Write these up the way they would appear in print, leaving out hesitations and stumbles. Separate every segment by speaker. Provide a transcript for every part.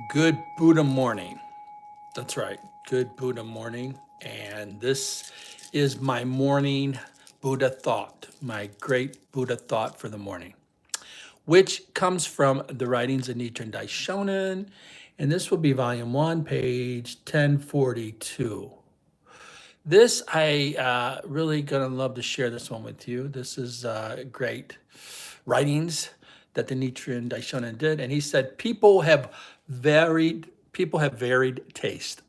Speaker 1: Good Buddha morning. That's right. Good Buddha morning. And this is my morning Buddha thought, my great Buddha thought for the morning, which comes from the writings of Nichiren Daishonin. And this will be volume 1, page 1042. This, I really gonna love to share this one with you. This is great writings that the Nichiren Daishonin did, and he said people have varied taste.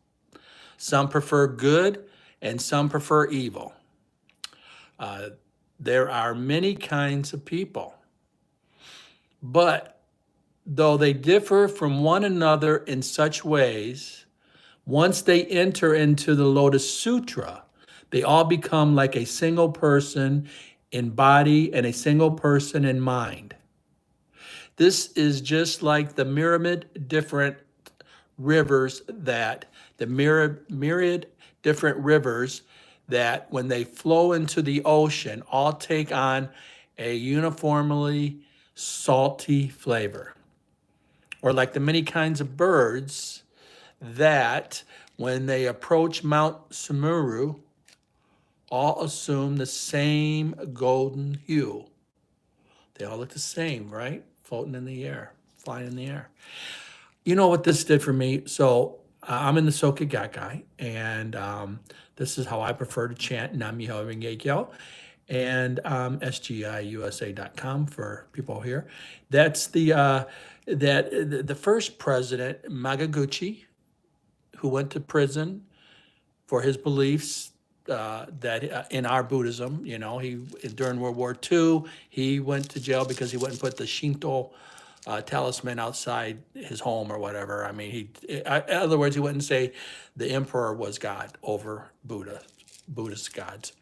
Speaker 1: Some prefer good, and some prefer evil. There are many kinds of people, but though they differ from one another in such ways, once they enter into the Lotus Sutra, they all become like a single person in body and a single person in mind. This is just like the myriad different rivers that the myriad different rivers that when they flow into the ocean all take on a uniformly salty flavor. Or like the many kinds of birds that when they approach Mount Sumeru all assume the same golden hue. They all look the same, right? Floating in the air, flying in the air. You know what this did for me? So I'm in the Soka Gakkai, and this is how I prefer to chant Nam-myoho-renge-kyo, and sgiusa.com for people here. That's the first president, Magaguchi, who went to prison for his beliefs that in our Buddhism, he during World War II, he went to jail because he wouldn't put the Shinto talisman outside his home or whatever. I mean, in other words, he wouldn't say the emperor was God over Buddhist gods.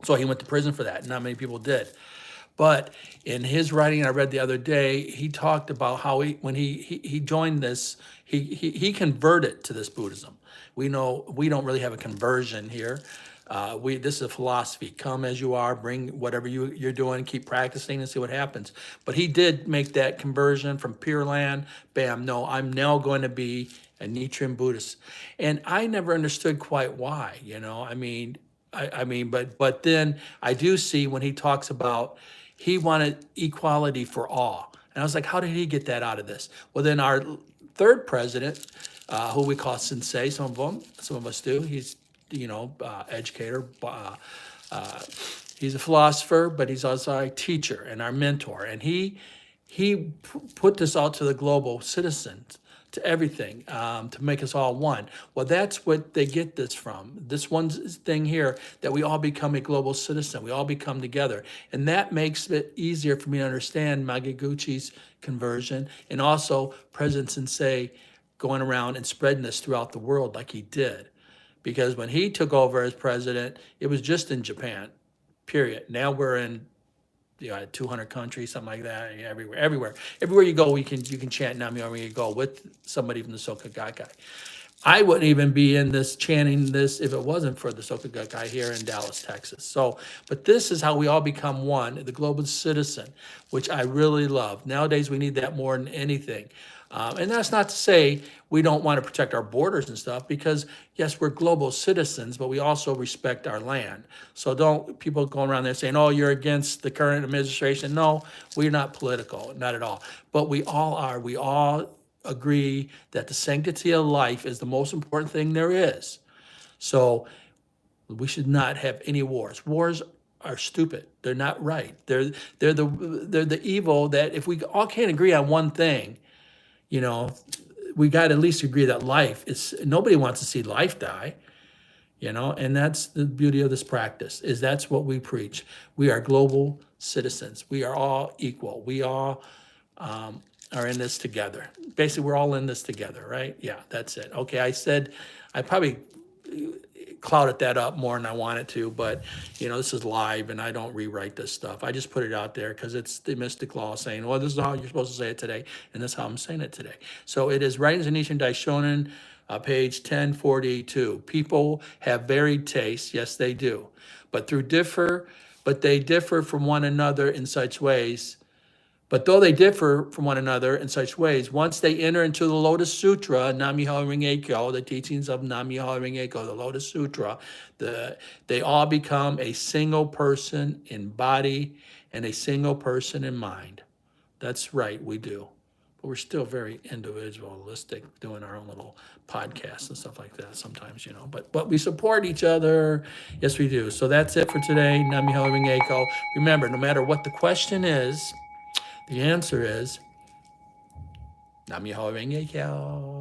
Speaker 1: So he went to prison for that. Not many people did. But in his writing I read the other day, he talked about how when he joined this, he converted to this Buddhism. We know we don't really have a conversion here. This is a philosophy. Come as you are, bring whatever you're doing, keep practicing and see what happens. But he did make that conversion from Pure Land. Bam, no, I'm now going to be a Nichiren Buddhist. And I never understood quite why, but then I do see when he talks about he wanted equality for all. And I was like, how did he get that out of this? Well, then our third president, who we call sensei, some of us do. He's, educator. He's a philosopher, but he's also our teacher and our mentor. And he put this out to the global citizens, to everything, to make us all one. Well, that's what they get this from. This one thing here, that we all become a global citizen. We all become together. And that makes it easier for me to understand Magaguchi's conversion and also President Sensei going around and spreading this throughout the world like he did. Because when he took over as president, it was just in Japan, period. Now we're in 200 countries, something like that, everywhere you go, you can chant Nam-myoho-renge-kyo with somebody from the Soka Gakkai. I wouldn't even be in this chanting this if it wasn't for the Soka Gakkai here in Dallas, Texas. So, but this is how we all become one, the global citizen, which I really love. Nowadays, we need that more than anything. And that's not to say we don't want to protect our borders and stuff, because yes, we're global citizens, but we also respect our land. So don't people go around there saying, oh, you're against the current administration. No, we're not political, not at all. But we all are. We all agree that the sanctity of life is the most important thing there is. So we should not have any wars. Wars are stupid. They're not right. They're the evil that if we all can't agree on one thing, we got to at least agree that life is, nobody wants to see life die, and that's the beauty of this practice, is that's what we preach. We are global citizens. We are all equal. We all are in this together. Basically, we're all in this together, right? Yeah, that's it. Okay, I probably clouded that up more than I wanted to, but this is live and I don't rewrite this stuff. I just put it out there because it's the mystic law saying, well, this is how you're supposed to say it today, and this is how I'm saying it today. So it is Writings of Nichiren Daishonin, page 1042. People have varied tastes, yes they do, but they differ from one another in such ways But though they differ from one another in such ways, once they enter into the Lotus Sutra, Nam-myoho-renge-kyo, the teachings of Nam-myoho-renge-kyo, the Lotus Sutra, they all become a single person in body and a single person in mind. That's right, we do. But we're still very individualistic, doing our own little podcasts and stuff like that sometimes, But we support each other. Yes, we do. So that's it for today. Nam-myoho-renge-kyo. Remember, no matter what the question is, the answer is Nam-myoho-renge-kyo.